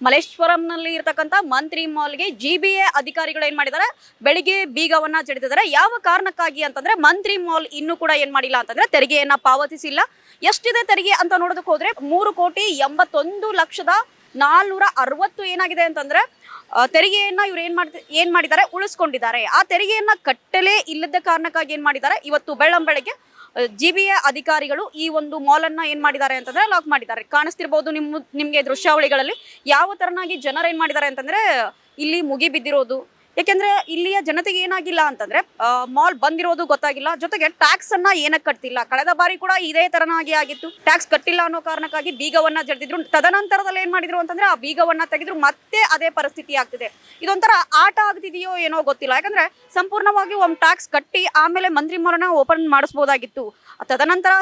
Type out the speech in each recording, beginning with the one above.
ಮಲ್ಲೇಶ್ವರಂನಲ್ಲಿ ಇರತಕ್ಕಂತ ಮಂತ್ರಿ ಮಾಲ್ಗೆ ಜಿಬಿಎ ಅಧಿಕಾರಿಗಳು ಏನ್ ಮಾಡಿದ್ದಾರೆ, ಬೆಳಿಗ್ಗೆ ಬೀಗವನ್ನ ಜಡಿದಿದ್ದಾರೆ. ಯಾವ ಕಾರಣಕ್ಕಾಗಿ ಅಂತಂದ್ರೆ ಮಂತ್ರಿ ಮಾಲ್ ಇನ್ನೂ ಕೂಡ ಏನ್ ಮಾಡಿಲ್ಲ ಅಂತಂದ್ರೆ ತೆರಿಗೆಯನ್ನ ಪಾವತಿಸಿಲ್ಲ. ಎಷ್ಟಿದೆ ತೆರಿಗೆ ಅಂತ ನೋಡೋದಕ್ಕೆ ಹೋದ್ರೆ 3,81,460 ಏನಾಗಿದೆ ಅಂತಂದ್ರೆ ತೆರಿಗೆಯನ್ನ ಇವ್ರು ಏನ್ ಮಾಡಿದ್ದಾರೆ, ಉಳಿಸ್ಕೊಂಡಿದ್ದಾರೆ. ಆ ತೆರಿಗೆಯನ್ನ ಕಟ್ಟಲೇ ಇಲ್ಲದ ಕಾರಣಕ್ಕಾಗಿ ಏನ್ ಮಾಡಿದ್ದಾರೆ, ಇವತ್ತು ಬೆಳ್ಳಂಬೆಳಗ್ಗೆ ಜಿಬಿಎ ಅಧಿಕಾರಿಗಳು ಈ ಒಂದು ಮಾಲ್ ಅನ್ನ ಏನ್ ಮಾಡಿದ್ದಾರೆ ಅಂತಂದ್ರೆ ಲಾಕ್ ಮಾಡಿದ್ದಾರೆ. ಕಾಣಿಸ್ತಿರ್ಬೋದು ನಿಮ್ಗೆ ದೃಶ್ಯಾವಳಿಗಳಲ್ಲಿ ಯಾವ ತರನಾಗಿ ಜನರು ಏನ್ ಮಾಡಿದ್ದಾರೆ ಅಂತಂದ್ರೆ ಇಲ್ಲಿ ಮುಗಿ ಬಿದ್ದಿರೋದು. ಯಾಕೆಂದ್ರೆ ಇಲ್ಲಿಯ ಜನತೆಗೆ ಏನಾಗಿಲ್ಲ ಅಂತಂದ್ರೆ ಮಾಲ್ ಬಂದಿರೋದು ಗೊತ್ತಾಗಿಲ್ಲ, ಜೊತೆಗೆ ಟ್ಯಾಕ್ಸ್ ಅನ್ನ ಏನಕ್ಕೆ ಕಟ್ತಿಲ್ಲ. ಕಳೆದ ಬಾರಿ ಕೂಡ ಇದೇ ತರನಾಗಿ ಆಗಿತ್ತು, ಟ್ಯಾಕ್ಸ್ ಕಟ್ಟಿಲ್ಲ ಅನ್ನೋ ಕಾರಣಕ್ಕಾಗಿ ಬೀಗವನ್ನ ಜಡಿದಿದ್ರು. ತದನಂತರದಲ್ಲಿ ಏನ್ ಮಾಡಿದ್ರು ಅಂತಂದ್ರೆ ಆ ಬೀಗವನ್ನ ತೆಗೆದ್ರು, ಮತ್ತೆ ಅದೇ ಪರಿಸ್ಥಿತಿ ಆಗ್ತಿದೆ. ಇದೊಂಥರ ಆಟ ಆಗ್ತಿದೆಯೋ ಏನೋ ಗೊತ್ತಿಲ್ಲ. ಯಾಕಂದ್ರೆ ಸಂಪೂರ್ಣವಾಗಿ ಒಂದು ಟ್ಯಾಕ್ಸ್ ಕಟ್ಟಿ ಆಮೇಲೆ ಮಂತ್ರಿ ಮಾಲ್ನ ಓಪನ್ ಮಾಡಿಸ್ಬೋದಾಗಿತ್ತು. ತದನಂತರ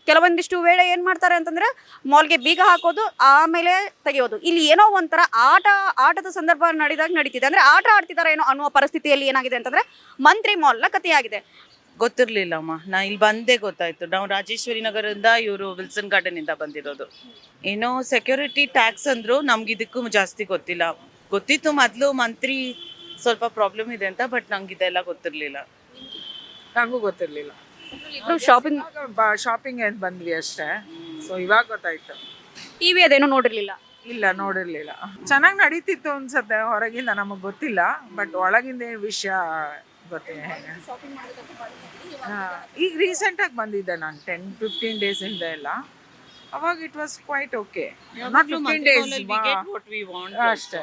ಕೆಲವೊಂದಿಷ್ಟು ವೇಳೆ ಏನ್ ಮಾಡ್ತಾರೆ ಅಂತಂದ್ರೆ ಮಾಲ್ಗೆ ಬೀಗ ಹಾಕೋದು, ಆಮೇಲೆ ತೆಗೆಯೋದು. ಇಲ್ಲಿ ಏನೋ ಒಂಥರ ಆಟದ ಸಂದರ್ಭ ನಡೀತಿದೆ. ಅಂದ್ರೆ ಆಟ ಆಡ್ತಿದ್ದಾರೆ ಏನೋ ಅನ್ನುವ ಪರಿಸ್ಥಿತಿಯಲ್ಲಿ ಏನಾಗಿದೆ ಅಂತಂದ್ರೆ ಮಂತ್ರಿ ಮಾಲ್ನ ಕಥೆಯಾಗಿದೆ. ಗೊತ್ತಿರ್ಲಿಲ್ಲಮ್ಮ, ನಾ ಇಲ್ಲಿ ಬಂದೇ ಗೊತ್ತಾಯ್ತು. ನಾವು ರಾಜೇಶ್ವರಿ ನಗರದಿಂದ, ಇವರು ವಿಲ್ಸನ್ ಗಾರ್ಡನ್ ಇಂದ ಬಂದಿರೋದು. ಏನೋ ಸೆಕ್ಯೂರಿಟಿ ಟ್ಯಾಕ್ಸ್ ಅಂದ್ರು, ನಮ್ಗೆ ಇದಕ್ಕೂ ಜಾಸ್ತಿ ಗೊತ್ತಿಲ್ಲ. ಗೊತ್ತಿತ್ತು ಮೊದ್ಲು ಮಂತ್ರಿ ಸ್ವಲ್ಪ ಪ್ರಾಬ್ಲಮ್ ಇದೆ ಅಂತ, ಬಟ್ ನಂಗೆ ಇದೆಲ್ಲ ಗೊತ್ತಿರ್ಲಿಲ್ಲ. ನಂಗೂ ಗೊತ್ತಿರ್ಲಿಲ್ಲ. ಶಾಪಿಂಗ್ ಅಂತ ಬಂದ್ವಿ ಅಷ್ಟೇ. ಸೊ ಇವಾಗ ಗೊತ್ತಾಯ್ತು. ಟಿವಿ ಅದೇನೋ ನೋಡಿರ್ಲಿಲ್ಲ. ಇಲ್ಲ, ನೋಡಿರ್ಲಿಲ್ಲ. ಚೆನ್ನಾಗಿ ನಡೀತಿತ್ತು ಅನ್ಸತ್ತೆ ಹೊರಗಿಂದ, ನಮಗ್ ಗೊತ್ತಿಲ್ಲ. ಬಟ್ ಒಳಗಿಂದ ವಿಷಯ ಗೊತ್ತಿಲ್ಲ. ಈಗ ರೀಸೆಂಟ್ ಆಗಿ ಬಂದಿದ್ದೆ ನಾನು 10-15 ಡೇಸ್ ಇಂದ ಎಲ್ಲ. ಅವಾಗ it was quite okay. 15 days ಅಷ್ಟೇ.